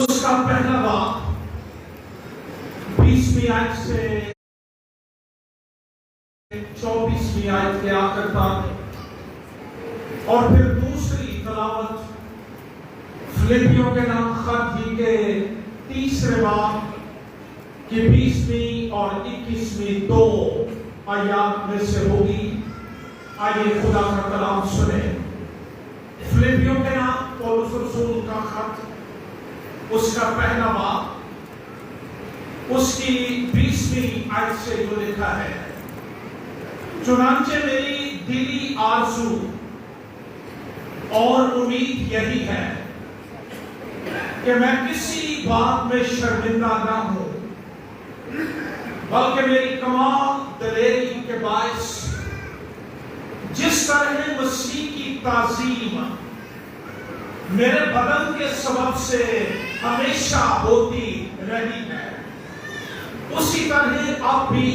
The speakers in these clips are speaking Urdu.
اس کا پہلا باب 20ویں آیت سے 24ویں آیت کے آخر تک، اور پھر دوسری تلاوت فلپیوں کے نام خط ہی کے تیسرے باب کی 20ویں اور 21ویں دو آیات میں سے ہوگی۔ آئیے خدا کا کلام سنیں۔ فلپیوں کے نام پولس رسول کا خط، اس کا پہلا باب، اس کی 20ویں آیت سے جو لکھا ہے، چنانچہ میری دلی آرزو اور امید یہی ہے کہ میں کسی بات میں شرمندہ نہ ہوں، بلکہ میری کمال دلیری کے باعث جس طرح مسیح کی تعظیم میرے بدن کے سبب سے ہمیشہ ہوتی رہی ہے، اسی طرح اب بھی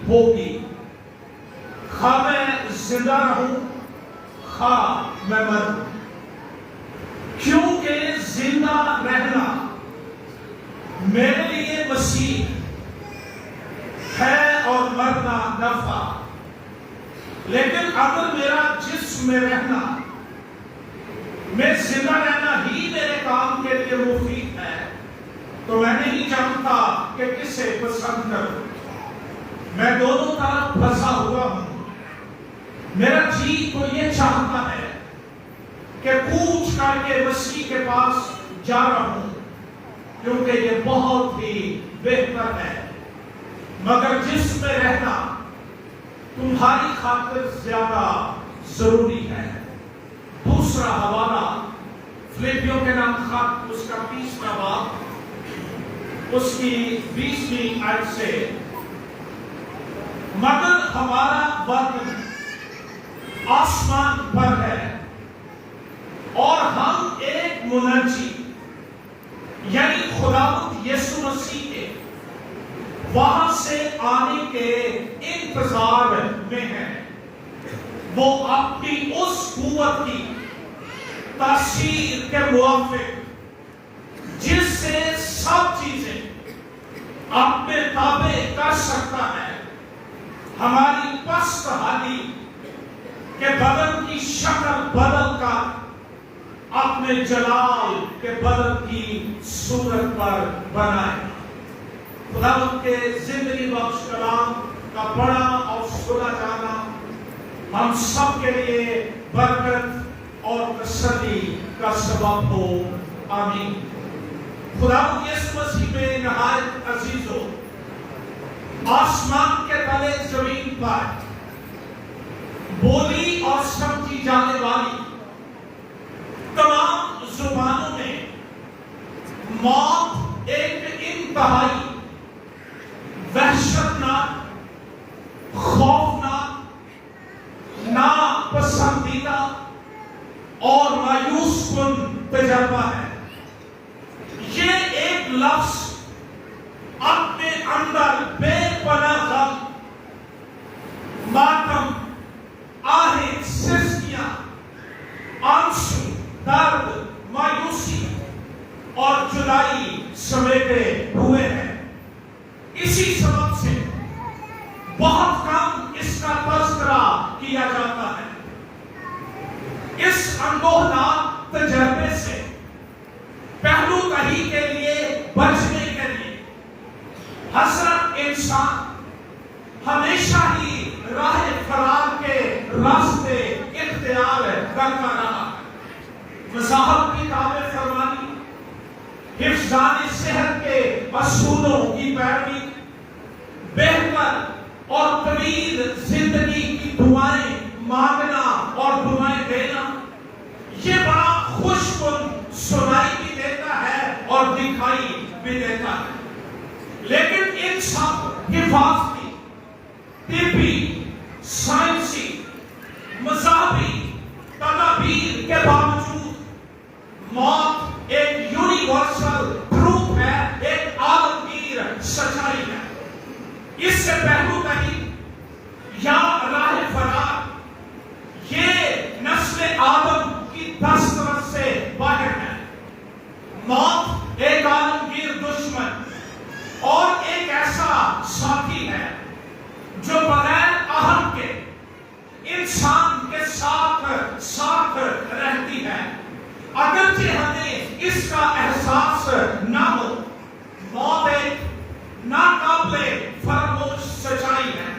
ہوگی، خواہ میں زندہ رہوں خواہ میں مروں، کیونکہ زندہ رہنا میرے لیے مسیح ہے اور مرنا نفع، لیکن اگر میرا جسم میں رہنا، میں زندہ رہنا ہی میرے کام کے لیے مفید ہے، تو میں نہیں جانتا کہ کسے پسند کروں، میں دونوں طرف پھنسا ہوا ہوں، میرا جی تو یہ چاہتا ہے کہ کوچ کر کے مسیح کے پاس جا رہا ہوں، کیونکہ یہ بہت ہی بہتر ہے، مگر جسم میں رہنا تمہاری خاطر زیادہ ضروری ہے۔ دوسرا حوالہ فلپیوں کے نام خط، اس کا 20واں باب، اس کی 20ویں آیت سے، مگر ہمارا وطن آسمان پر ہے، اور ہم ایک منجی یعنی خداوند یسوع مسیح کے وہاں سے آنے کے انتظار میں ہیں، وہ اپنی اس قوت کی تاثیر کے موافق جس سے سب چیزیں اپنے تابع کر سکتا ہے، ہماری پست حالی کے بدن کی شکل بدل کر اپنے جلال کے بدن کی صورت پر بنائے۔ خداوند کے زندگی بخش کلام کا پڑھا اور سنا جانا ہم سب کے لیے برکت اور تسلی کا سبب ہو، آمین۔ خداوند یسوع مسیح میں نہایت عزیز ہو، آسمان کے تلے زمین پر بولی اور سمجھی جانے والی تمام زبانوں میں موت ایک انتہائی وحشتناک، خوفناک، ناپسندیدہ اور مایوس کن تجربہ ہے۔ یہ ایک لفظ اپنے اندر بے پناہ غم، ماتم، آہیں، سسکیاں، آنسو، درد، مایوسی اور جدائی سمیٹے ہوئے ہیں۔ اسی سبب سے بہت کم اس کا تذکرہ کیا جاتا ہے۔ اس اندوہناک تجربے سے پہلو کہیں کے لیے بچنے کے لیے حضرت انسان ہمیشہ ہی راہ فرار کے راستے اختیار کرتا رہا ہے۔ مذاہب کی تابع فرمانی، حفظان صحت کے اصولوں کی پیروی، بہتر اور طویل زندگی کی دعائیں مانگنا اور دعائیں دینا، یہ بڑا خوش کن سنائی بھی دیتا ہے اور دکھائی بھی دیتا ہے، لیکن ان سب حفاظتی، طبی، سائنسی، مذہبی تدابیر کے باوجود موت ایک یونیورسل ٹروت ہے، ایک عالمگیر سچائی ہے۔ اس سے پہلو کہیں یا راہ فرار، یہ نسل آدم کی دسترس سے باہر ہے۔ موت ایک اس کا احساس نہ ہو. موت ایک ناقابل فراموش سچائی ہے.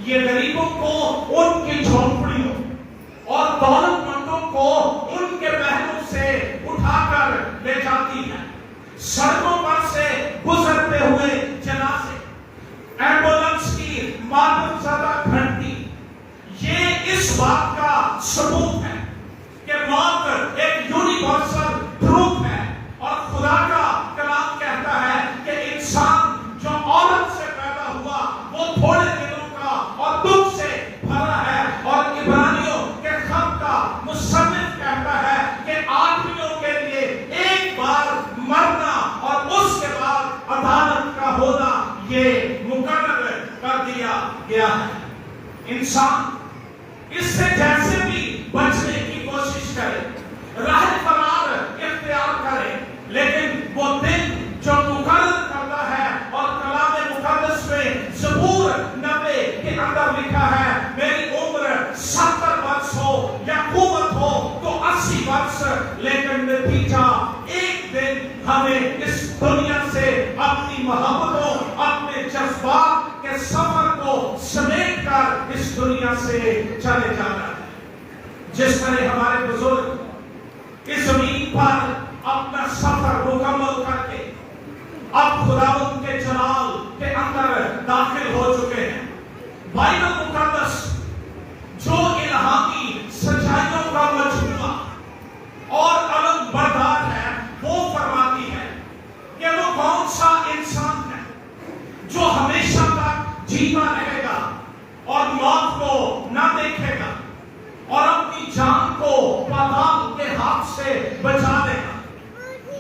یہ غریبوں کو ان کی جھونپڑیوں اور دولت مندوں کو ان کے محلوں سے اٹھا کر لے جاتی ہے. سڑکوں پر سے گزرتے ہوئے جنازے، ایمبولنس کی معدن زدہ گھنٹی، یہ اس بات کا ثبوت ہے کہ موت ایک یونیورسل ٹروت ہے. اور خدا کا کلام کہتا ہے کہ انسان جو عورت سے پیدا ہوا وہ تھوڑے دنوں کا اور دکھ سے بھرا ہے. اور عبرانیوں کے خط کا مصنف کہتا ہے کہ آدمیوں کے لیے ایک بار مرنا اور اس کے بعد عدالت کا ہونا یہ مقرر کر دیا گیا ہے. انسان اس سے جیسے بھی بچنے کی کوشش کرے، راہ فرار اختیار کرے، لیکن وہ دن جو مقرر کرتا ہے، اور کلام مقدس میں زبور 90 کے اندر لکھا ہے میری عمر 70 برس ہو یا قوت ہو تو 80 برس، لیکن نتیجہ ایک دن ہمیں اس دنیا سے اپنی محبتوں، اپنے جذبات کے سفر کو سمیٹ کر اس دنیا سے چلے جانا ہے. جس طرح ہمارے بزرگ اس زمین پر اپنا سفر مکمل کر کے اب خداوند کے جلال کے اندر داخل ہو چکے ہیں. بائبل مقدس جو الہامی سچائیوں کا مجموعہ اور علم بردار ہے، وہ فرماتی ہے کہ وہ کون سا انسان ہے جو ہمیشہ تک جیتا رہے گا اور موت کو نہ دیکھے گا اور اپنی جان کو پاتال کے ہاتھ سے بچا لے گا.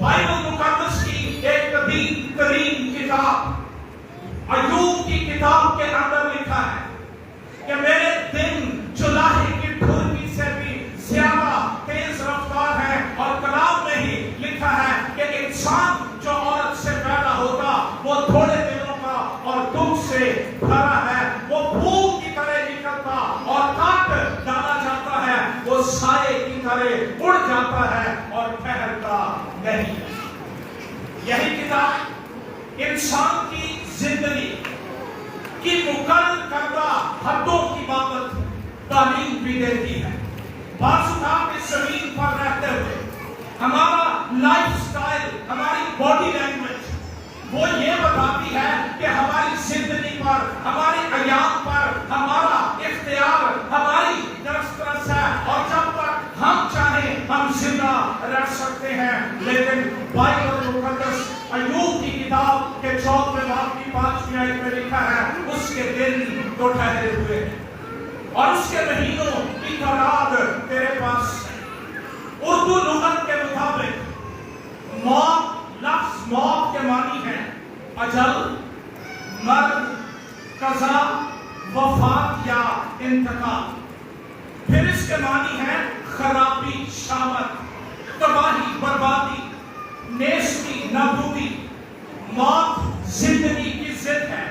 بائبل مقدس کی ایک قدیم ترین کتاب ایوب کی کتاب کے اندر لکھا ہے کہ میرے دن چلاہے کی ٹھرکی سے بھی زیادہ تیز رفتار ہے. اور کلام میں ہی لکھا ہے کہ انسان جو عورت سے پیدا ہوتا وہ تھوڑے دنوں کا اور دکھ سے بھرا ہے. وہ پھول کی طرح نکلتا اور کاٹ ڈالا جاتا ہے، وہ سائے کی طرح اڑ جاتا ہے اور ٹھہرتا نہیں. یہی کتاب انسان کی زندگی کی مقرر کردہ حدوں کی بابت تعلیم بھی دیتی ہے. بعض اوقات اس زمین پر رہتے ہوئے ہمارا لائف سٹائل، ہماری باڈی لینگویج وہ یہ بتاتی ہے کہ ہماری زندگی پر، ہمارے ایام پر ہمارا اختیار ہماری دسترس ہے، اور جب تک ہم چاہیں ہم زندہ رہ سکتے ہیں. لیکن بائبل مقدس ایوب کی کتاب کے 14ویں باب کی 5ویں آیت میں لکھا ہے اس کے دن تو ٹھہرے ہوئے ہیں اور اس کے مہینوں کی تعداد تیرے پاس ہے. اردو لغت کے مطابق موت، لفظ موت کے معنی ہے اجل، مرگ، قضا، وفات یا انتقال. پھر اس کے معنی ہے خرابی، شامت، تباہی، بربادی، نیستی، نابودی. موت زندگی کی ضد ہے،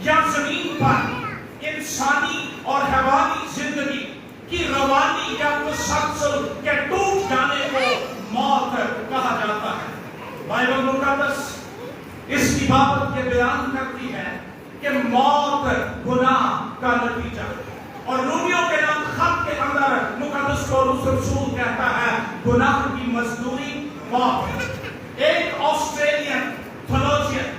یا زمین پر انسانی اور حیوانی زندگی کی روانی یا تسلسل کے ٹوٹ جانے کو موت کہا جاتا ہے. بائبل مقدس اس کی بابت یہ بیان کرتی ہے کہ موت گناہ کا نتیجہ ہے. اور رومیوں کے نام خط کے اندر مقدس پولس رسول کہتا ہے گناہ کی مزدوری موت. ایک آسٹریلین تھیولوجین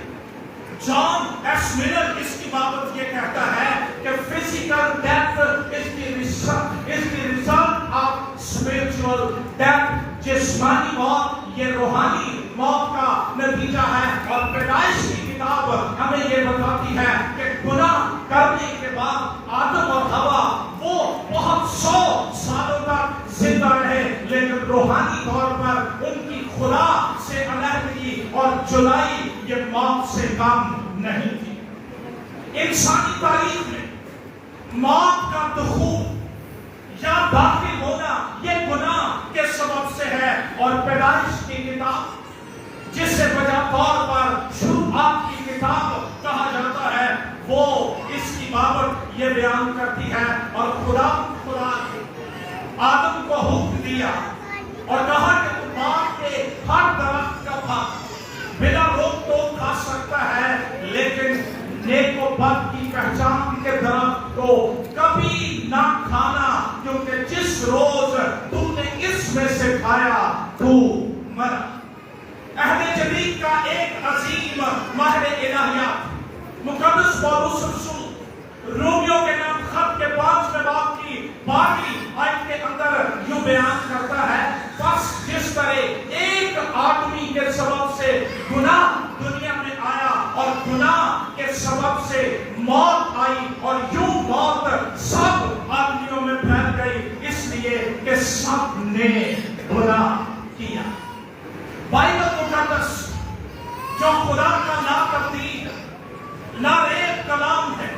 جان ایس ملر اس کی بابت یہ کہتا ہے کہ physical death is the result of spiritual death. جسمانی موت یہ روحانی موت کا نتیجہ ہے. اور پیدائش کی کتاب ہمیں یہ بتاتی ہے کہ گناہ کرنے کے بعد آدم اور حوا وہ بہت 100 سالوں تک زندہ رہے، لیکن روحانی طور پر ان کی خدا سے علیحدگی اور جدائی یہ موت سے کم نہیں تھی. انسانی تاریخ میں موت کا دخول یا داخل ہونا یہ گناہ کے سبب سے ہے. اور پیدائش کی کتاب جسے بجا طور پر شروعات کی کتاب کہا جاتا ہے وہ اس کی بابت یہ بیان کرتی ہے. اور خدا آدم کو حکم دیا اور کہا کہ تم باغ کے ہر درخت کا ایک عظیم ماہر الہیات مقدس پولس رسول رومیوں کے نام خط کے 5ویں باب کی 12ویں آیت کے اندر یوں بیان کرتا ہے، بس جس طرح ایک آدمی کے سبب سے گناہ دنیا میں آیا اور گناہ کے سبب سے موت آئی اور یوں موت سب آدمیوں میں پھیل گئی، اس لیے کہ سب نے گناہ کیا۔ بائبل مقدس جو خدا کا لا تبدیل لا ریب کلام ہے،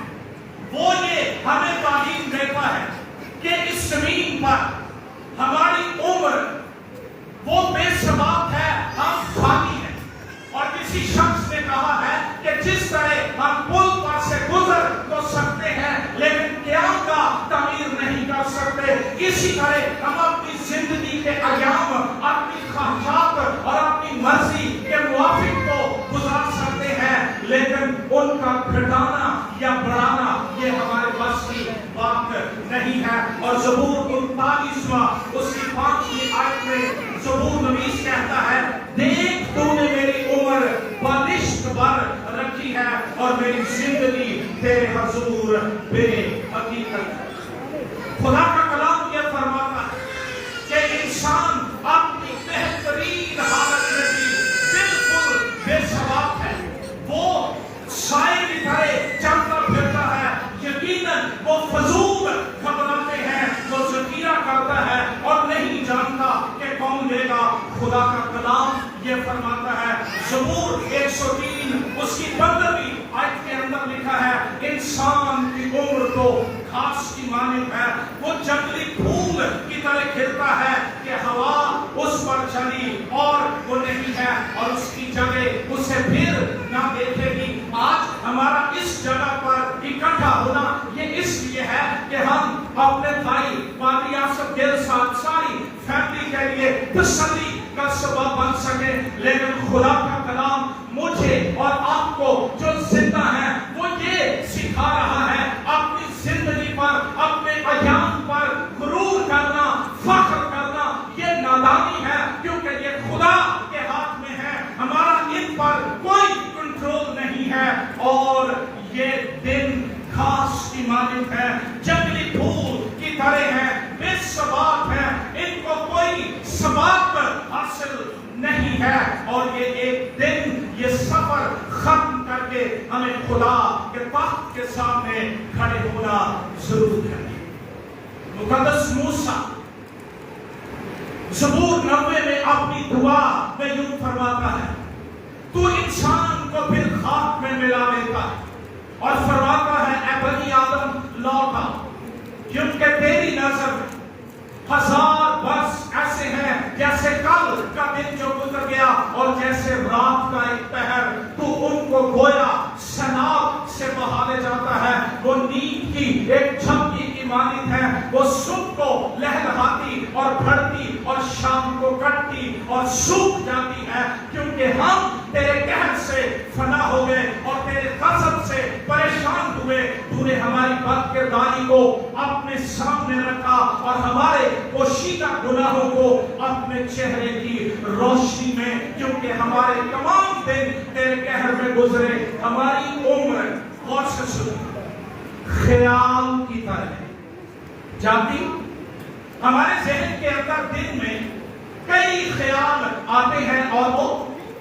وہ یہ ہمیں تعلیم دیتا ہے کہ اس زمین پر ہماری عمر وہ بے ثبات ہے، ہم خالی ہیں۔ اور کسی شخص نے کہا ہے کہ جس طرح ہم پل پر سے گزر تو سکتے ہیں لیکن قیام کا تعمیر نہیں کر سکتے، اسی طرح ہم اپنی زندگی کے ایام اپنی خواہشات اور اپنی مرضی کے موافق تو گزار سکتے ہیں، لیکن ان کا گھٹانا یا بڑھانا یہ ہمارے بس کی بات نہیں ہے۔ اور زبور 39واں اس کی 5ویں آیت میں زبور نویس کہتا ہے، دیکھ تو نے میری عمر بالشت بھر رکھی ہے اور میری زندگی تیرے حضور بے حقیقت ہے۔ خدا کا کلام یہ فرماتا ہے کہ انسان اپنی بہترین حالت میں بھی بالکل بے ثبات ہے، وہ سائے کی طرح چلتا پھرتا ہے، یقیناً وہ فضول گھبراتے ہیں، وہ ذخیرہ کرتا ہے اور نہیں جانتا کہ کون دے گا۔ خدا کا کلام یہ فرماتا ہے، زبور 103 اس کی 15ویں آیت کے اندر لکھا ہے، انسان کی عمر تو گھاس کی مانند ہے، وہ جنگلی پھول کی طرح کھلتا ہے کہ ہوا اس پر چلی اور وہ نہیں ہے اور اس کی جگہ اسے پھر نہ دیکھے گی۔ آج ہمارا اس جگہ پر اکٹھا ہونا یہ اس لیے ہے کہ ہم اپنے بھائی پادری آصف گل صاحب ساری فیملی کے لیے تسلی کا سبب بن سکے، لیکن خدا کا کلام مجھے اور آپ کو جو زندہ ہے وہ یہ سکھا رہا ہے، اپنی زندگی پر اپنے ایام پر غرور کرنا، فخر کرنا یہ نادانی ہے، کیونکہ یہ خدا کے ہاتھ میں ہے، ہمارا ان پر کوئی کنٹرول نہیں ہے۔ اور یہ دن گھاس کی مانند ہے، جنگلی پھول کی طرح ہے، بے ثبات ہے، ان کو کوئی ثبات حاصل نہیں ہے، اور یہ ایک دن یہ سفر ختم کر کے ہمیں خدا کے تخت کے سامنے کھڑے ہونا ضرور ہے۔ مقدس موسیٰ زبور 90 میں اپنی دعا میں یوں فرماتا ہے، تو انسان کو پھر خاک میں ملا لیتا ہے اور فرماتا ہے، اے بنی آدم لوٹ آؤ، کیونکہ تیری نظر میں 1000 برس ایسے ہیں جیسے کل کا دن جو گزر گیا اور جیسے رات کا ایک پہر، تو ان کو گویا سیلاب سے بہا لے جاتا ہے، وہ نیند کی ایک جھپکی کی مانند ہے، وہ صبح کو لہلہاتی اور بڑھتی اور شام کو کٹتی اور سوکھ جاتی ہے، کیونکہ ہم تیرے قہر سے فنا ہو گئے اور تیرے غضب سے پریشان ہوئے، تو نے ہماری بد کرداری کو اپنے سامنے رکھا اور ہمارے پوشیدہ گناہوں کو اپنے چہرے کی روشنی میں، کیونکہ ہمارے تمام دن تیرے قہر میں گزرے، ہماری عمر غور سے سنی خیال کی طرح جاتی، ہمارے ذہن کے اندر دن میں کئی خیال آتے ہیں اور وہ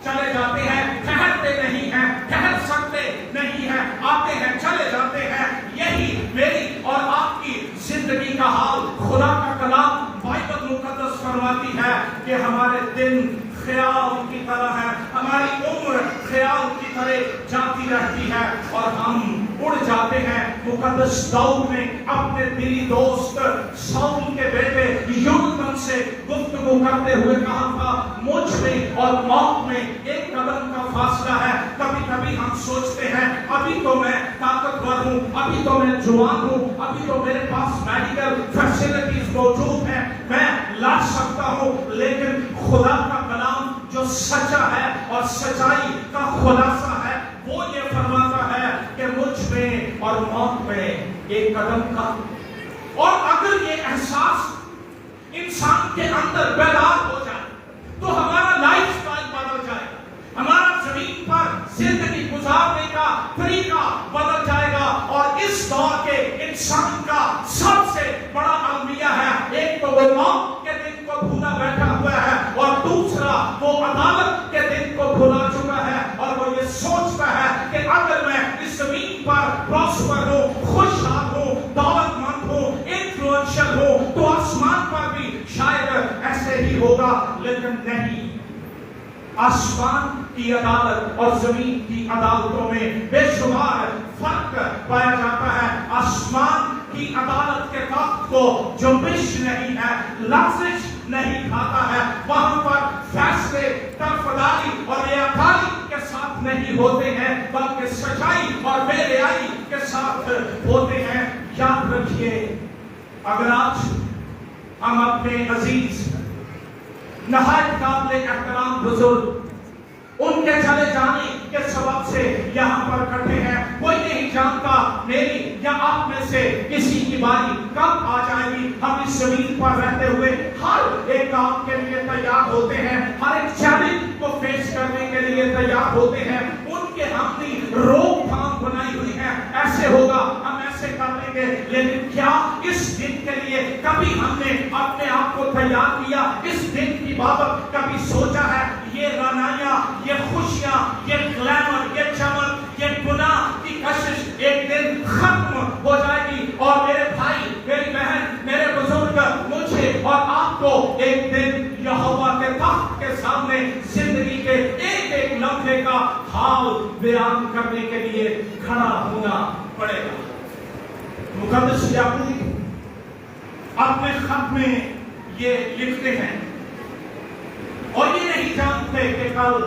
چلے جاتے ہیں، ٹھہرتے نہیں ہیں، ٹھہر سکتے نہیں ہیں، آتے ہیں چلے جاتے ہیں۔ یہی میری اور آپ کی زندگی کا حال خدا کا کلام بائبل مقدس فرماتی ہے کہ ہمارے دن خیال کی طرح ہے، ہماری عمر خیال کی طرح جاتی رہتی ہے اور ہم اڑ جاتے ہیں۔ مقدس داؤد نے اپنے دلی دوست ساؤل کے بیٹے یوناتن سے گفتگو کرتے ہوئے کہا تھا، مجھ میں اور موت میں ایک قدم کا فاصلہ ہے۔ کبھی کبھی ہم سوچتے ہیں ابھی تو میں طاقتور ہوں، ابھی تو میں جوان ہوں، ابھی تو میرے پاس میڈیکل فیسلٹیز موجود ہیں، میں لڑ سکتا ہوں، لیکن خدا کا کلام جو سچا ہے اور سچائی کا خلاصہ ہے وہ یہ فرماتا ہے کہ مجھ میں اور موت میں ایک قدم کا، اور اگر یہ احساس انسان کے اندر بیدار ہو جائے تو ہمارا لائف سٹائل بدل جائے گا، ہمارا لیکن نہیں، آسمان کی عدالت اور زمین کی عدالتوں میں بے شمار فرق پایا جاتا ہے۔ آسمان کی عدالت کے تخت کو جنبش نہیں ہے، لغزش نہیں کھاتا ہے، وہاں پر فیصلے طرفداری اور ریاکاری کے ساتھ نہیں ہوتے ہیں، بلکہ سچائی اور بے حیائی کے ساتھ ہوتے ہیں۔ یاد رکھیے، اگر آج ہم اپنے عزیز نہایت قابل احترام بزرگ ان کے چلے جانے کے سبب سے یہاں پر کٹھے ہیں، کوئی نہیں جانتا میری یا آپ میں سے کسی کی باری کب آ جائے گی۔ ہم اس زمین پر رہتے ہوئے ہر ایک کام کے لیے تیار ہوتے ہیں، ہر ایک چیلنج کو فیس کرنے کے لیے تیار ہوتے ہیں۔ ان کے ہم نے روک تھام بنائی ہوئی ہے، ایسے ہوگا، ہم ایسے کر لیں گے، لیکن کیا اس دن کے لیے کبھی ہم نے اپنے آپ کو تیار کیا؟ اس دن کی بابت کبھی سوچا ہے؟ یہ رعنائیاں، یہ خوشیاں، یہ گلیمر، یہ چمک، یہ گناہ کی کشش ایک دن ختم ہو جائے گی، اور میرے بھائی، میری بہن، میرے بزرگ، مجھے اور آپ کو ایک دن یہوہ کے تخت کے سامنے زندگی کے ایک ایک لمحے کا حال بیان کرنے کے لیے کھڑا ہونا پڑے گا۔ مقدس یعقوب اپنے خط میں یہ لکھتے ہیں، اور یہ نہیں جانتے کہ کل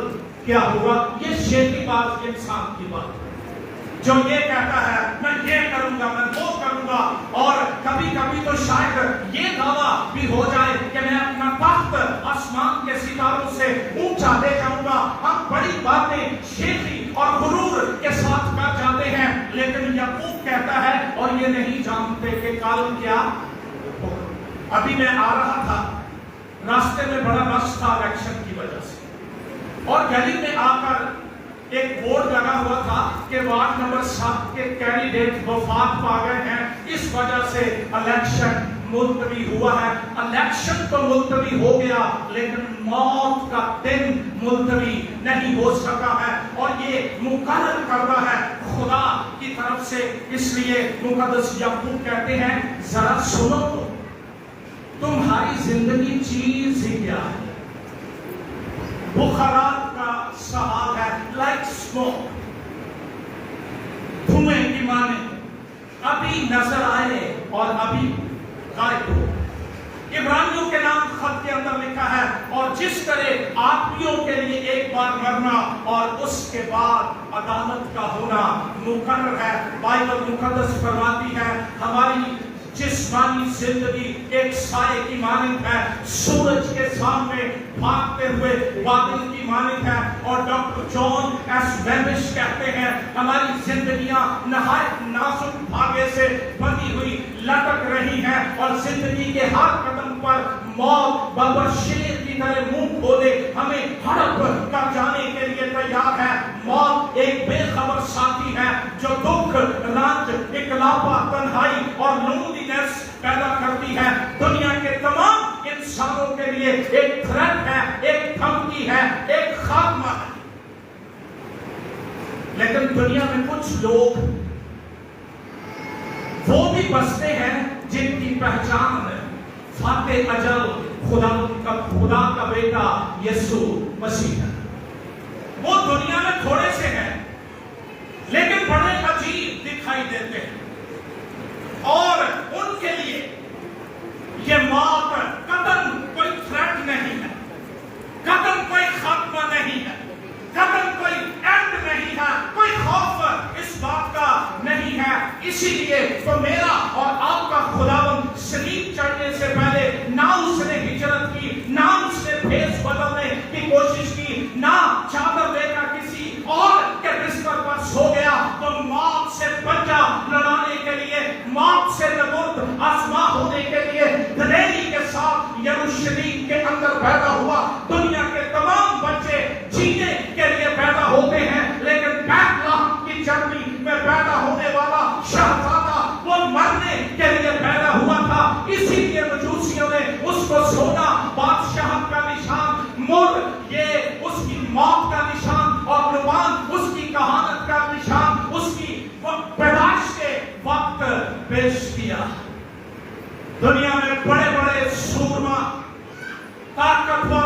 کیا ہوگا۔ یہ شیطانی باز انسان کی بات جو یہ کہتا ہے میں یہ کروں گا، میں وہ کروں گا، اور کبھی کبھی تو شاید یہ دعویٰ بھی ہو جائے کہ میں اپنا تخت آسمان کے ستاروں سے اونچا لے جاؤں گا۔ ہم بڑی باتیں شیخی اور غرور کے ساتھ کر جاتے ہیں، لیکن یعقوب کہتا ہے اور یہ نہیں جانتے کہ کل کیا ہوگا۔ ابھی میں آ رہا تھا، راستے میں بڑا رش تھا الیکشن کی وجہ سے، اور گلی میں آ کر ایک بورڈ لگا ہوا تھا کہ وارڈ نمبر 7 کے کینڈیڈیٹ وفات پا گئے ہیں، اس وجہ سے الیکشن ملتوی ہوا ہے۔ الیکشن تو ملتوی ہو گیا، لیکن موت کا دن ملتوی نہیں ہو سکا ہے، اور یہ مقرر کردہ ہے خدا کی طرف سے۔ اس لیے مقدس یعقوب کہتے ہیں ذرا سنو تو، تمہاری زندگی چیز ہی کیا ہے؟ بخارات کا سوال ہے، لائک اسموک، دھوئیں کی مانند، ابھی نظر آئے اور ابھی غائب ہو۔ عبرانیوں کے نام خط کے اندر لکھا ہے، اور جس طرح آدمیوں کے لیے ایک بار مرنا اور اس کے بعد عدالت کا ہونا مقرر ہے۔ بائبل مقدس فرماتی ہے ہماری جسمانی زندگی ایک سائے کی مانند ہے، سورج کے سامنے بھاگتے ہوئے بادل کی مانند ہے، اور ڈاکٹر جان ایس ویبش کہتے ہیں ہماری زندگیاں نہایت نازک دھاگے سے بندھی ہوئی لٹک رہی ہیں، اور زندگی کے ہر قدم پر موت بابر شیر کی طرح منہ کھولے ہمیں ہڑپ کر جانے کے لیے تیار ہے۔ موت ایک بے خبر ساتھی ہے جو دکھ، رنج، اکلاپا، تنہائی اور لونلینس پیدا کرتی ہے۔ دنیا کے تمام انسانوں کے لیے ایک تھریٹ ہے، ایک دھمکی ہے، ایک خاتمہ ہے۔ لیکن دنیا میں کچھ لوگ وہ بھی بستے ہیں جن کی پہچان ہے فاتح اجل خدا کا بیٹا یسوع مسیح ہے۔ وہ دنیا میں تھوڑے سے ہیں، لیکن بڑے عجیب دکھائی دیتے ہیں، اور ان کے لیے یہ موت قتل کوئی تھریٹ نہیں ہے، قتل کوئی خاتمہ نہیں ہے، قتل کوئی اینڈ نہیں ہے، کوئی خوف اس بات کا نہیں ہے۔ اسی لیے تو میرا اور آپ کا خداوند صلیب چڑھنے سے پہلے نہ اس نے ہجرت کی، نہ اس نے بھیس بدلنے کی کوشش کی، نہ چادر لے کر کسی اور کے بستر پر سو گیا، تو موت سے پنجہ لڑانے کے لیے، موت سے نبرد آزما ہونے کے لیے دلیری کے ساتھ یروشلم کے اندر پیدا ہوا۔ دنیا کے تمام بچے جینے کے لیے پیدا ہوتے ہیں، لیکن بیت لحم کی چربی میں پیدا ہونے والا شہزادہ وہ مرنے کے لیے پیدا ہوا تھا۔ اسی لیے مجوسیوں نے اس کو سونا بادشاہت کا نشان، مر یہ اس کی موت کا نشان، اور قربان اس کی کہانت کا نشان، اس کی پیدائش کے وقت پیش کیا۔ دنیا میں بڑے بڑے سورما، طاقتور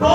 2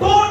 2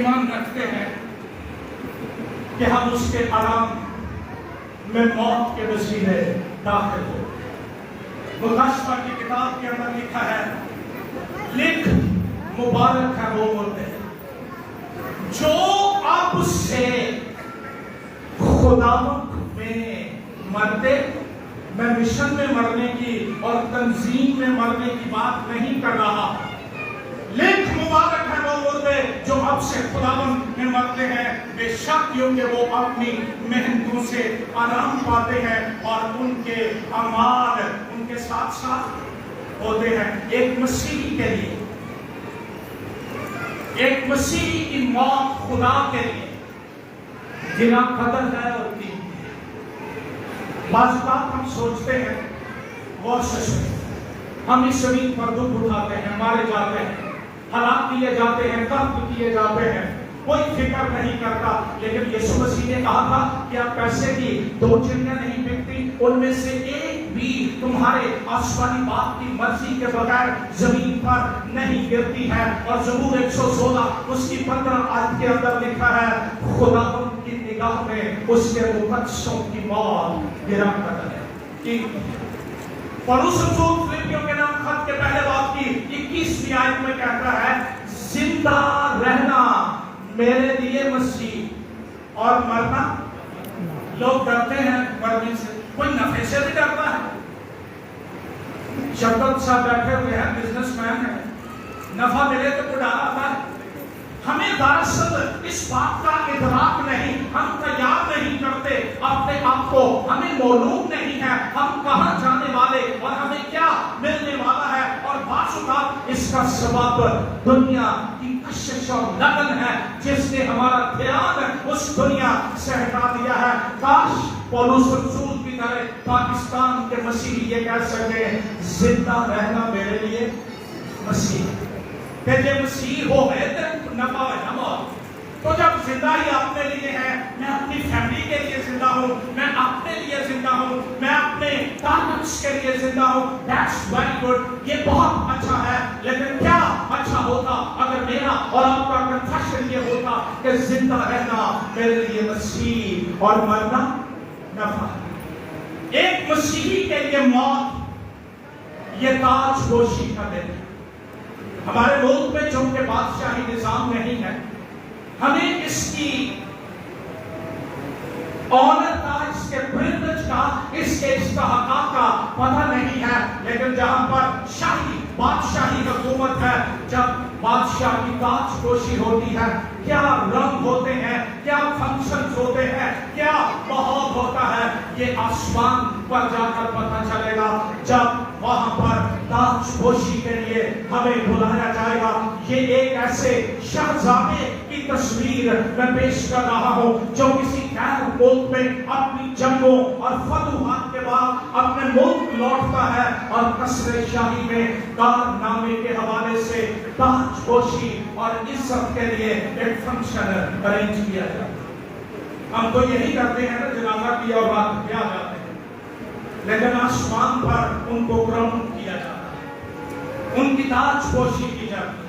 ایمان رکھتے ہیں کہ ہم اس کے آرام میں موت کے وسیلے داخل ہو. مکاشفہ کی کتاب کے اندر لکھا ہے، لکھ مبارک ہے وہ مردے جو اب سے خدا میں مرتے. میں مشن میں مرنے کی اور تنظیم میں مرنے کی بات نہیں کر رہا. لکھ مبارک ہے وہ مردے جو اب سے خداوند میں مرتے ہیں، بے شک کیونکہ وہ اپنی محنتوں سے آرام پاتے ہیں اور ان کے اعمال ان کے ساتھ ساتھ ہوتے ہیں. ایک مسیحی کے لیے، ایک مسیحی کی موت خدا کے لیے گنا قدر ہے اور قیمتی ہے. بعض بات ہم سوچتے ہیں، غور سے سنیں، ہم اس زمین پر دکھ اٹھاتے ہیں، مارے جاتے ہیں، ہلاک کیے جاتے ہیں، قتل کیے جاتے ہیں، کوئی فکر نہیں کرتا. لیکن یسوع مسیح نے کہا تھا کہ آپ پیسے کی 2 چڑیاں نہیں بکتی، ان میں سے ایک بھی تمہارے آسمانی باپ کی مرضی کے بغیر زمین پر نہیں گرتی ہے. اور زبور 116 اس کی 15 آیت کے اندر لکھا ہے، خدا کی نگاہ میں اس کے مقدسوں کی موت گراں قدر ہے. پولس رسول فلپیوں کے نام خط کے پہلے باب کی 21ویں آیت میں کہتا ہے، زندہ رہنا میرے لیے مسیح اور مرنا. لوگ ڈرتے ہیں مرنے سے، کوئی نفع سے بھی ڈرتا ہے. شبکت صاحب بیٹھے ہوئے ہیں، بزنس مین ہے، نفع ملے تو کوئی ڈالا آتا ہے. ہمیں دراصل اس بات کا ادراک نہیں، ہم تیار نہیں کرتے اپنے آپ کو، ہمیں معلوم نہیں ہے ہم کہاں جانے والے اور ہمیں کیا ملنے والا ہے. اور بعض اوقات اس کا سبب دنیا کی کشش اور لگن ہے جس نے ہمارا دھیان اس دنیا سے ہٹا دیا ہے. کاش پولس رسول کی طرح پاکستان کے مسیحی یہ کہہ سکتے ہیں، زندہ رہنا میرے لیے مسیح. کہ جب مسیح ہو گئے تو نفع ہے نمو. تو جب زندہ ہی اپنے لیے ہے، میں اپنی فیملی کے لیے زندہ ہوں، میں اپنے لیے زندہ ہوں، میں اپنے ٹارگٹس کے لیے زندہ ہوں. That's very good. یہ بہت اچھا ہے. لیکن کیا اچھا ہوتا اگر میرا اور آپ کا کنفیشن یہ ہوتا کہ زندہ رہنا میرے لیے مسیح اور مرنا نفع. ایک مسیحی کے لیے موت یہ تاج پوشی کا دن ہے. ہمارے ملک میں چونکہ بادشاہی نظام نہیں ہے، ہمیں اس کی آنر کا، اس کے پریویلیج کا، اس کے استحقاق کا پتہ نہیں ہے. لیکن جہاں پر شاہی بادشاہی حکومت ہے، جب بادشاہ کی تاج پوشی ہوتی ہے، کیا رنگ ہوتے ہیں، کیا فنکشنز ہوتے ہیں، کیا ماحول ہوتا ہے، یہ آسمان پر جا کر پتہ چلے گا جب وہاں پر تاج پوشی کے لیے ہمیں بلایا جائے گا. یہ ایک ایسے شہزادے کی تصویر میں پیش کر رہا ہوں جو کسی غیر ملک میں اپنی جنگوں اور فتوحات کے بعد اپنے ملک لوٹتا ہے اور قصر شاہی میں کارنامے کے حوالے سے تاج پوشی اور عزت کے لیے ایک فنکشن ارینج کیا جاتا ہے. ہم تو یہی کرتے ہیں نا، جنازہ کیا اور رات کیا جاتے ہیں، لیکن آسمان پر ان کو کراؤن کیا جاتا ہے، ان کی تاج پوشی کی جاتی ہے.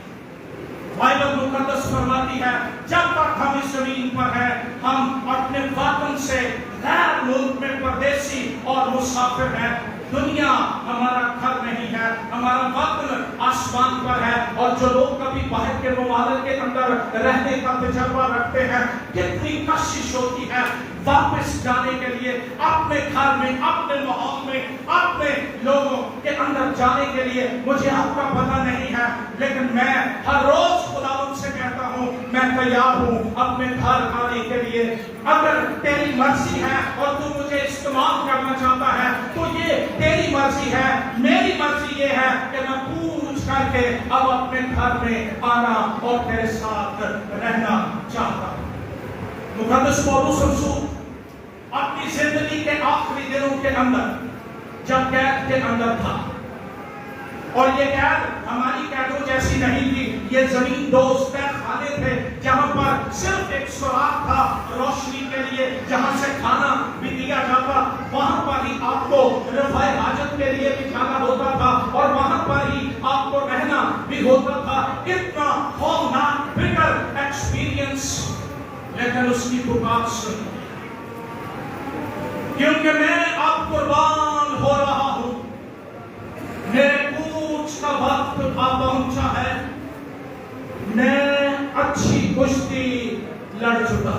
بائبل مقدس فرماتی ہے جب تک ہم اس زمین پر ہیں، ہم اپنے وطن سے غیر ملک میں پردیسی اور مسافر ہیں. دنیا ہمارا گھر نہیں ہے، ہمارا وطن آسمان پر ہے. اور جو لوگ کبھی باہر کے ممالک کے اندر رہنے کا تجربہ رکھتے ہیں، کتنی کشش ہوتی ہے واپس جانے کے لیے، اپنے گھر میں، اپنے ماحول میں، اپنے لوگوں کے اندر جانے کے لیے. مجھے آپ کا پتہ نہیں ہے، لیکن میں ہر روز خداوند سے کہتا ہوں میں تیار ہوں اپنے گھر آنے کے لیے. اگر تیری مرضی ہے اور تو مجھے استعمال کرنا چاہتا ہے تو یہ تیری مرضی ہے. میری مرضی یہ ہے کہ میں پوچھ کر کے اب اپنے گھر میں آنا اور تیرے ساتھ رہنا چاہتا ہوں. مقدس پولس رسول اپنی زندگی کے آخری دنوں کے اندر جب قید کے اندر تھا، اور یہ قید ہماری قیدوں جیسی نہیں تھی، یہ زمین دوز قید خانے تھے جہاں پر صرف ایک سوراخ تھا روشنی کے لیے، جہاں سے کھانا بھی دیا جاتا. وہاں پر ہی آپ کو رفع حاجت کے لیے بھی جانا ہوتا تھا اور وہاں پر ہی آپ کو رہنا بھی ہوتا تھا. اتنا خوفناک بگر ایکسپیرینس لیکن اس کی پکار سن، کیونکہ میں اب قربان ہو رہا ہوں، میرے کوچ کا وقت آ پہنچا ہے، میں اچھی کشتی لڑ چکا۔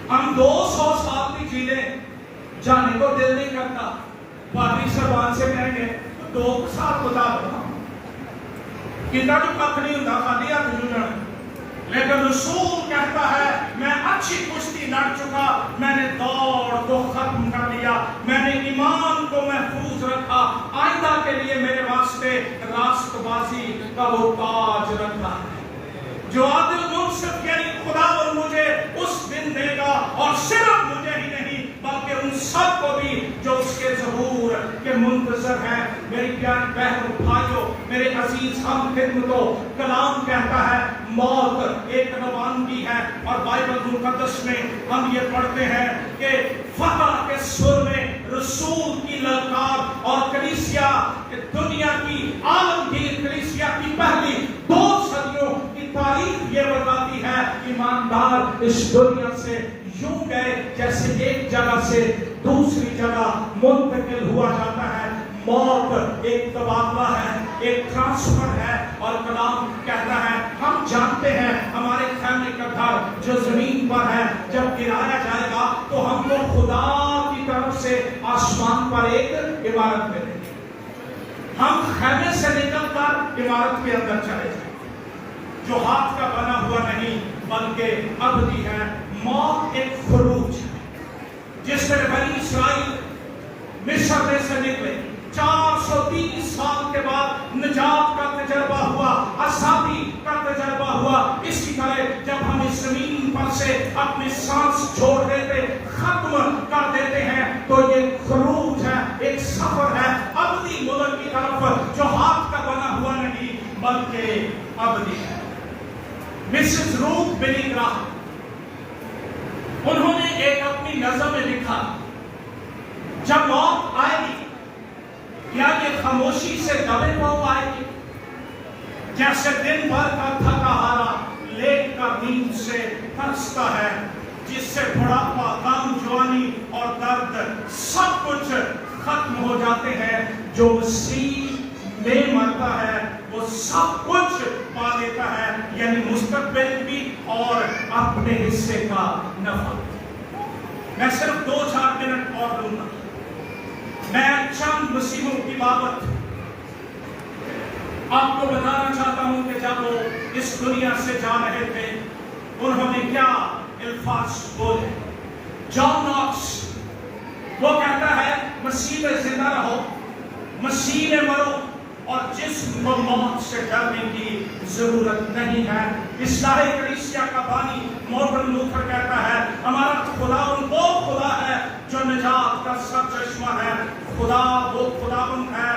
ہم 200 سال بھی جی لیں، جانے کو دل نہیں کرتا۔ پادری صاحبان سے کہیں گے 2 سال بتا دو، کتا جو کھ نہیں ہوتا، خالی ہاتھ نہیں جانا۔ لیکن رسول کہتا ہے میں اچھی کشتی لڑ چکا، میں نے دوڑ کو ختم کر لیا، میں نے ایمان کو محفوظ رکھا، آئندہ کے لیے میرے واسطے راست بازی کا وہ تاج رکھا ہے جو عادل منصف یعنی خدا مجھے اس دن دے گا، اور صرف مجھے ہی نہیں بلکہ ان سب کو بھی جو اس کے ظہور کے منتظر ہیں۔ میری پیاری بہنوں بھائیوں، میرے عزیز ہم خدمتوں، کلام کہتا ہے موت ایک روانگی ہے، اور بائبل مقدس میں ہم یہ پڑھتے ہیں کہ فتح کے سر میں رسول کی للکار، اور کلیسیا دنیا کی عالمگیر کلیسیا کی پہلی 2 صدیوں کی تاریخ یہ بتاتی ہے ایماندار اس دنیا سے یوں گئے جیسے ایک جگہ سے دوسری جگہ منتقل ہوا جاتا ہے۔ موت ایک تبادلہ ہے، ایک ٹرانسفر ہے، اور کلام کہتا ہے ہم جانتے ہیں ہمارے خیمے کا گھر جو زمین پر ہے جب گرایا جائے گا تو ہم کو خدا کی طرف سے آسمان پر ایک عمارت ملے گی، ہم خیمے سے نکل کر عمارت کے اندر چلے جائیں جو ہاتھ کا بنا ہوا نہیں بلکہ ابدی ہے۔ موت ایک خروج ہے، جس طرح بنی اسرائیل مصر میں سے نکلے، 430 سال کے بعد نجات کا تجربہ ہوا، آزادی کا تجربہ ہوا۔ اسی طرح جب ہم اس زمین پر سے اپنی سانس چھوڑ دیتے، ختم کر دیتے ہیں، تو یہ خروج ہے، ایک سفر ہے ابدی ملک کی طرف جو ہاتھ کا بنا ہوا نہیں بلکہ ابدی ہے۔ مسز روت بلی گراہم انہوں نے ایک اپنی نظم میں لکھا، جب موت آئے گی کیا یہ خاموشی سے دبے پاؤں آئے گی، جیسے دن بھر کا تھکا ہارا لیٹ کر نیند سے ترستا ہے، جس سے بڑھاپا، غم، جوانی اور درد سب کچھ ختم ہو جاتے ہیں۔ جو مسیح میں مرتا ہے وہ سب کچھ پا لیتا ہے، یعنی مستقبل بھی اور اپنے حصے کا نفع۔ میں صرف 2-4 منٹ اور دوں گا، میں چند مسیحوں کی بابت آپ کو بتانا چاہتا ہوں کہ جب وہ اس دنیا سے جا رہے تھے انہوں نے کیا الفاظ بولے۔ جان ناکس وہ کہتا ہے مسیح میں زندہ رہو، مسیح میں مرو، اور جسم کو موت سے ڈرنے کی ضرورت نہیں ہے۔ اصلاح کلیسیا کا بانی مارٹن لوتھر کہتا ہے ہمارا خدا وہ خدا ہے جو نجات کا سرچشمہ ہے، خدا وہ خداوند ہے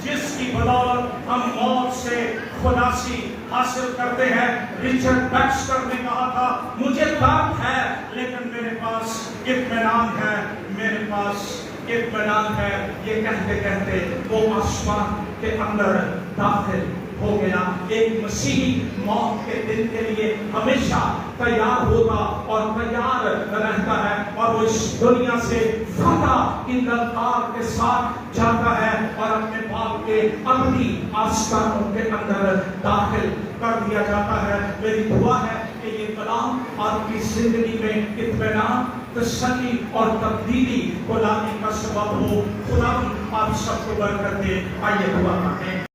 جس کی بدولت ہم موت سے خلاصی حاصل کرتے ہیں۔ ریچرڈ بیکسٹر نے کہا تھا مجھے درد ہے لیکن میرے پاس اطمینان ہے، میرے پاس اطمینان ہے۔ یہ کہتے کہتے وہ آسمان کے اندر داخل ہو گیا۔ ایک مسیحی موت کے دن کے لیے ہمیشہ تیار ہوتا اور تیار رہتا ہے، اور وہ اس دنیا سے فتح کی للکار کے ساتھ جاتا ہے اور اپنے باپ کے ابدی آستانوں کے اندر داخل کر دیا جاتا ہے۔ میری دعا ہے کہ یہ کلام آپ کی زندگی میں اطمینان، تسلی اور تبدیلی کو لانے کا سبب ہو۔ خدا آپ سب کو برکت دے۔ آئیے دعا کریں۔